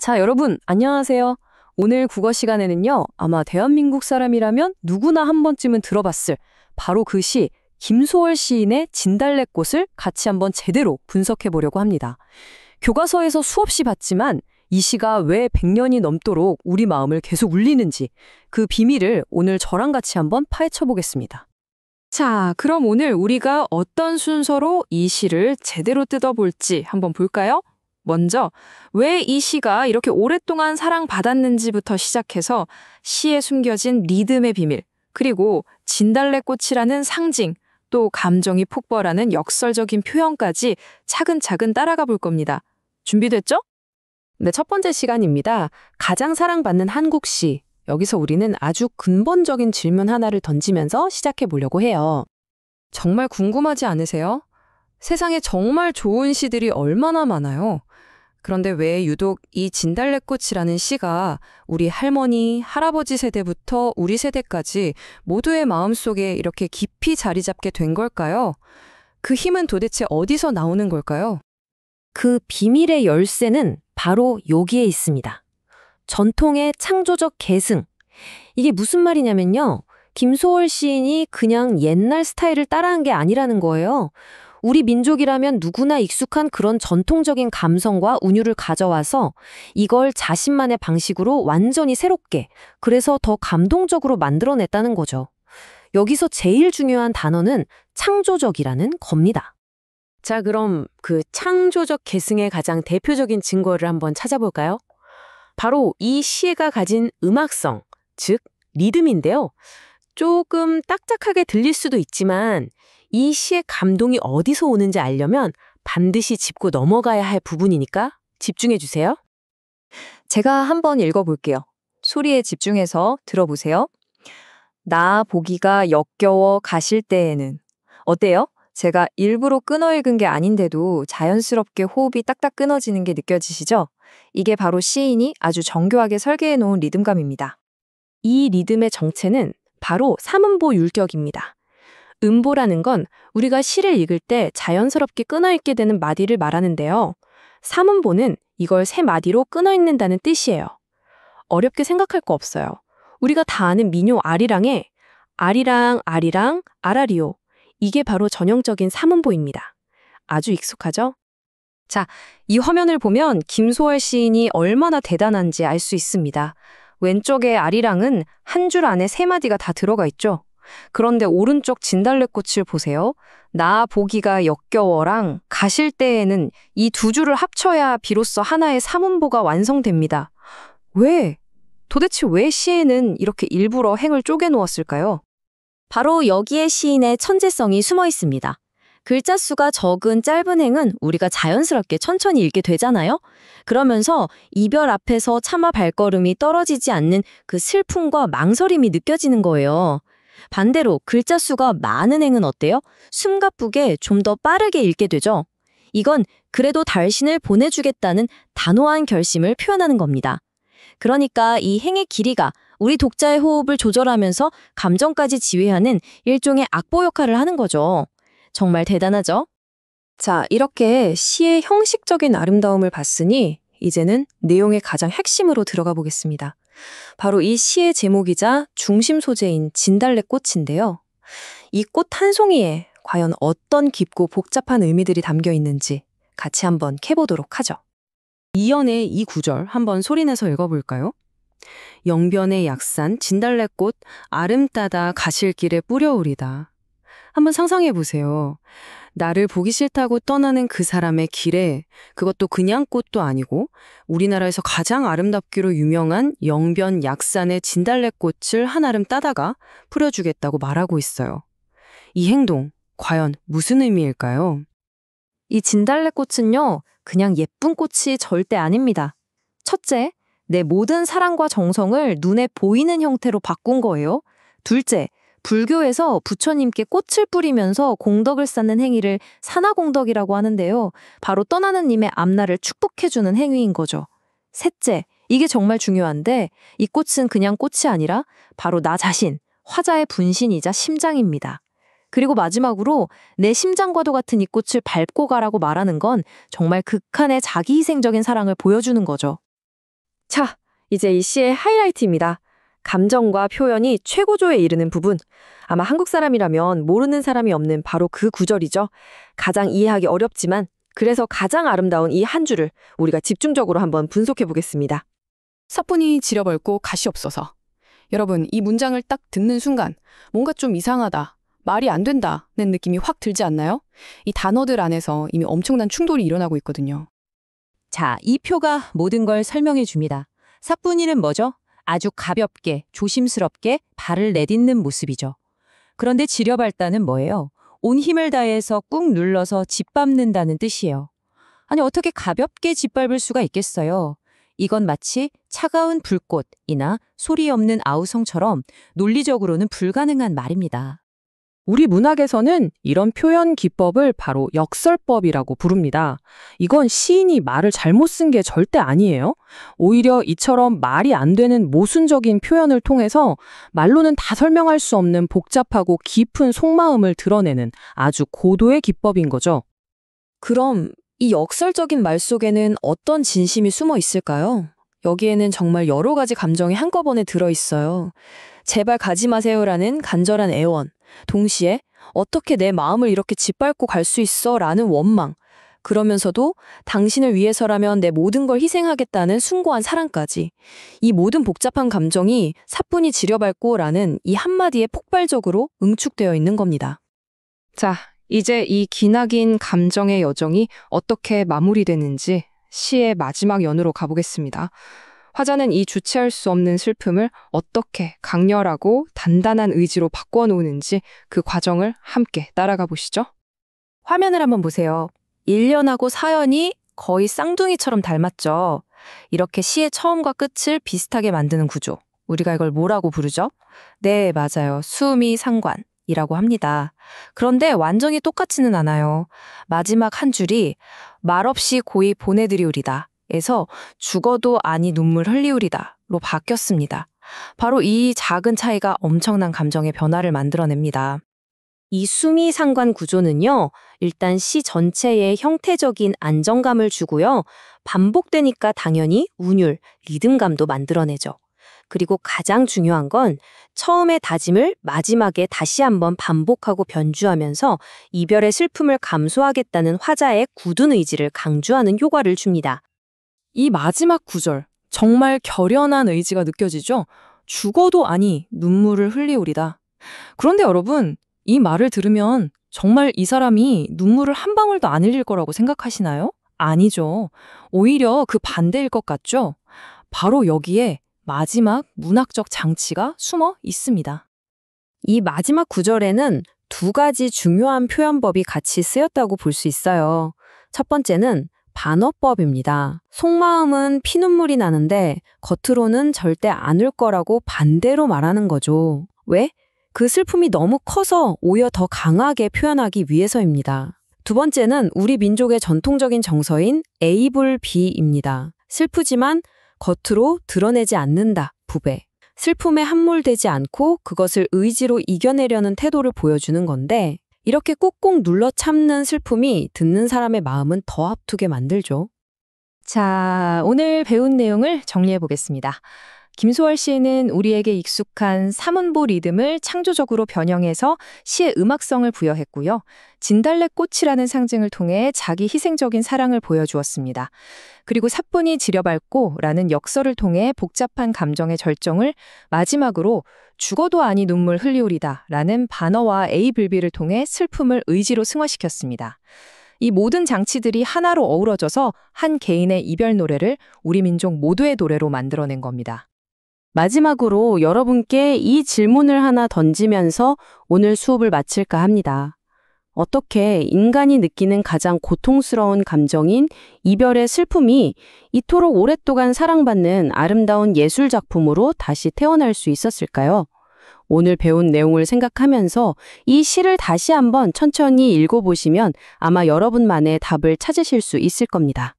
자, 여러분, 안녕하세요. 오늘 국어 시간에는요, 아마 대한민국 사람이라면 누구나 한 번쯤은 들어봤을 바로 그 시, 김소월 시인의 진달래꽃을 같이 한번 제대로 분석해 보려고 합니다. 교과서에서 수없이 봤지만 이 시가 왜 100년이 넘도록 우리 마음을 계속 울리는지 그 비밀을 오늘 저랑 같이 한번 파헤쳐 보겠습니다. 자, 그럼 오늘 우리가 어떤 순서로 이 시를 제대로 뜯어볼지 한번 볼까요? 먼저 왜 이 시가 이렇게 오랫동안 사랑받았는지부터 시작해서 시에 숨겨진 리듬의 비밀, 그리고 진달래꽃이라는 상징, 또 감정이 폭발하는 역설적인 표현까지 차근차근 따라가 볼 겁니다. 준비됐죠? 네, 첫 번째 시간입니다. 가장 사랑받는 한국 시. 여기서 우리는 아주 근본적인 질문 하나를 던지면서 시작해 보려고 해요. 정말 궁금하지 않으세요? 세상에 정말 좋은 시들이 얼마나 많아요. 그런데 왜 유독 이 진달래꽃이라는 시가 우리 할머니, 할아버지 세대부터 우리 세대까지 모두의 마음속에 이렇게 깊이 자리 잡게 된 걸까요? 그 힘은 도대체 어디서 나오는 걸까요? 그 비밀의 열쇠는 바로 여기에 있습니다. 전통의 창조적 계승. 이게 무슨 말이냐면요. 김소월 시인이 그냥 옛날 스타일을 따라한 게 아니라는 거예요. 우리 민족이라면 누구나 익숙한 그런 전통적인 감성과 운율을 가져와서 이걸 자신만의 방식으로 완전히 새롭게, 그래서 더 감동적으로 만들어냈다는 거죠. 여기서 제일 중요한 단어는 창조적이라는 겁니다. 자, 그럼 그 창조적 계승의 가장 대표적인 증거를 한번 찾아볼까요? 바로 이 시가 가진 음악성, 즉 리듬인데요. 조금 딱딱하게 들릴 수도 있지만 이 시의 감동이 어디서 오는지 알려면 반드시 짚고 넘어가야 할 부분이니까 집중해 주세요. 제가 한번 읽어볼게요. 소리에 집중해서 들어보세요. 나 보기가 역겨워 가실 때에는. 어때요? 제가 일부러 끊어 읽은 게 아닌데도 자연스럽게 호흡이 딱딱 끊어지는 게 느껴지시죠? 이게 바로 시인이 아주 정교하게 설계해 놓은 리듬감입니다. 이 리듬의 정체는 바로 삼음보 율격입니다. 음보라는 건 우리가 시를 읽을 때 자연스럽게 끊어 읽게 되는 마디를 말하는데요. 삼음보는 이걸 세 마디로 끊어 읽는다는 뜻이에요. 어렵게 생각할 거 없어요. 우리가 다 아는 민요 아리랑에 아리랑, 아리랑, 아라리오. 이게 바로 전형적인 삼음보입니다. 아주 익숙하죠? 자, 이 화면을 보면 김소월 시인이 얼마나 대단한지 알 수 있습니다. 왼쪽의 아리랑은 한 줄 안에 세 마디가 다 들어가 있죠. 그런데 오른쪽 진달래꽃을 보세요. 나 보기가 역겨워랑 가실 때에는 이 두 줄을 합쳐야 비로소 하나의 삼음보가 완성됩니다. 왜? 도대체 왜 시에는 이렇게 일부러 행을 쪼개 놓았을까요? 바로 여기에 시인의 천재성이 숨어 있습니다. 글자 수가 적은 짧은 행은 우리가 자연스럽게 천천히 읽게 되잖아요? 그러면서 이별 앞에서 차마 발걸음이 떨어지지 않는 그 슬픔과 망설임이 느껴지는 거예요. 반대로 글자 수가 많은 행은 어때요? 숨가쁘게 좀 더 빠르게 읽게 되죠. 이건 그래도 당신을 보내주겠다는 단호한 결심을 표현하는 겁니다. 그러니까 이 행의 길이가 우리 독자의 호흡을 조절하면서 감정까지 지휘하는 일종의 악보 역할을 하는 거죠. 정말 대단하죠? 자, 이렇게 시의 형식적인 아름다움을 봤으니 이제는 내용의 가장 핵심으로 들어가 보겠습니다. 바로 이 시의 제목이자 중심 소재인 진달래꽃인데요. 이 꽃 한 송이에 과연 어떤 깊고 복잡한 의미들이 담겨 있는지 같이 한번 캐보도록 하죠. 이연의 이 구절 한번 소리내서 읽어볼까요? 영변의 약산 진달래꽃 아름따다 가실 길에 뿌려오리다. 한번 상상해 보세요. 나를 보기 싫다고 떠나는 그 사람의 길에, 그것도 그냥 꽃도 아니고 우리나라에서 가장 아름답기로 유명한 영변 약산의 진달래꽃을 한아름 따다가 뿌려주겠다고 말하고 있어요. 이 행동, 과연 무슨 의미일까요? 이 진달래꽃은요, 그냥 예쁜 꽃이 절대 아닙니다. 첫째, 내 모든 사랑과 정성을 눈에 보이는 형태로 바꾼 거예요. 둘째, 불교에서 부처님께 꽃을 뿌리면서 공덕을 쌓는 행위를 산화공덕이라고 하는데요. 바로 떠나는 님의 앞날을 축복해주는 행위인 거죠. 셋째, 이게 정말 중요한데 이 꽃은 그냥 꽃이 아니라 바로 나 자신, 화자의 분신이자 심장입니다. 그리고 마지막으로 내 심장과도 같은 이 꽃을 밟고 가라고 말하는 건 정말 극한의 자기희생적인 사랑을 보여주는 거죠. 자, 이제 이 시의 하이라이트입니다. 감정과 표현이 최고조에 이르는 부분. 아마 한국 사람이라면 모르는 사람이 없는 바로 그 구절이죠. 가장 이해하기 어렵지만 그래서 가장 아름다운 이 한 줄을 우리가 집중적으로 한번 분석해 보겠습니다. 사뿐히 지려벌고 가시 없어서. 여러분, 이 문장을 딱 듣는 순간 뭔가 좀 이상하다, 말이 안 된다는 느낌이 확 들지 않나요? 이 단어들 안에서 이미 엄청난 충돌이 일어나고 있거든요. 자, 이 표가 모든 걸 설명해 줍니다. 사뿐이는 뭐죠? 아주 가볍게, 조심스럽게 발을 내딛는 모습이죠. 그런데 지려발다는 뭐예요? 온 힘을 다해서 꾹 눌러서 짓밟는다는 뜻이에요. 아니, 어떻게 가볍게 짓밟을 수가 있겠어요? 이건 마치 차가운 불꽃이나 소리 없는 아우성처럼 논리적으로는 불가능한 말입니다. 우리 문학에서는 이런 표현 기법을 바로 역설법이라고 부릅니다. 이건 시인이 말을 잘못 쓴 게 절대 아니에요. 오히려 이처럼 말이 안 되는 모순적인 표현을 통해서 말로는 다 설명할 수 없는 복잡하고 깊은 속마음을 드러내는 아주 고도의 기법인 거죠. 그럼 이 역설적인 말 속에는 어떤 진심이 숨어 있을까요? 여기에는 정말 여러 가지 감정이 한꺼번에 들어있어요. 제발 가지 마세요라는 간절한 애원, 동시에 어떻게 내 마음을 이렇게 짓밟고 갈 수 있어? 라는 원망, 그러면서도 당신을 위해서라면 내 모든 걸 희생하겠다는 숭고한 사랑까지. 이 모든 복잡한 감정이 사뿐히 지려밟고 라는 이 한마디에 폭발적으로 응축되어 있는 겁니다. 자, 이제 이 기나긴 감정의 여정이 어떻게 마무리되는지 시의 마지막 연으로 가보겠습니다. 화자는 이 주체할 수 없는 슬픔을 어떻게 강렬하고 단단한 의지로 바꿔놓는지 그 과정을 함께 따라가 보시죠. 화면을 한번 보세요. 1년하고 사연이 거의 쌍둥이처럼 닮았죠. 이렇게 시의 처음과 끝을 비슷하게 만드는 구조. 우리가 이걸 뭐라고 부르죠? 네, 맞아요. 수미상관이라고 합니다. 그런데 완전히 똑같지는 않아요. 마지막 한 줄이 말없이 고이 보내드리우리다 에서 죽어도 아니 눈물 흘리우리다로 바뀌었습니다. 바로 이 작은 차이가 엄청난 감정의 변화를 만들어냅니다. 이 수미상관 구조는요, 일단 시 전체에 형태적인 안정감을 주고요, 반복되니까 당연히 운율, 리듬감도 만들어내죠. 그리고 가장 중요한 건 처음의 다짐을 마지막에 다시 한번 반복하고 변주하면서 이별의 슬픔을 감수하겠다는 화자의 굳은 의지를 강조하는 효과를 줍니다. 이 마지막 구절, 정말 결연한 의지가 느껴지죠? 죽어도 아니 눈물을 흘리우리다. 그런데 여러분, 이 말을 들으면 정말 이 사람이 눈물을 한 방울도 안 흘릴 거라고 생각하시나요? 아니죠. 오히려 그 반대일 것 같죠? 바로 여기에 마지막 문학적 장치가 숨어 있습니다. 이 마지막 구절에는 두 가지 중요한 표현법이 같이 쓰였다고 볼 수 있어요. 첫 번째는 반어법입니다. 속마음은 피눈물이 나는데 겉으로는 절대 안 울 거라고 반대로 말하는 거죠. 왜? 그 슬픔이 너무 커서 오히려 더 강하게 표현하기 위해서입니다. 두 번째는 우리 민족의 전통적인 정서인 A불비입니다. 슬프지만 겉으로 드러내지 않는다, 부배. 슬픔에 함몰되지 않고 그것을 의지로 이겨내려는 태도를 보여주는 건데, 이렇게 꾹꾹 눌러 참는 슬픔이 듣는 사람의 마음은 더 아프게 만들죠. 자, 오늘 배운 내용을 정리해 보겠습니다. 김소월 시인은 우리에게 익숙한 사문보 리듬을 창조적으로 변형해서 시의 음악성을 부여했고요. 진달래꽃이라는 상징을 통해 자기 희생적인 사랑을 보여주었습니다. 그리고 사뿐히 지려밟고 라는 역설을 통해 복잡한 감정의 절정을 마지막으로 죽어도 아니 눈물 흘리우리다 라는 반어와 A불비를 통해 슬픔을 의지로 승화시켰습니다. 이 모든 장치들이 하나로 어우러져서 한 개인의 이별 노래를 우리 민족 모두의 노래로 만들어낸 겁니다. 마지막으로 여러분께 이 질문을 하나 던지면서 오늘 수업을 마칠까 합니다. 어떻게 인간이 느끼는 가장 고통스러운 감정인 이별의 슬픔이 이토록 오랫동안 사랑받는 아름다운 예술작품으로 다시 태어날 수 있었을까요? 오늘 배운 내용을 생각하면서 이 시를 다시 한번 천천히 읽어보시면 아마 여러분만의 답을 찾으실 수 있을 겁니다.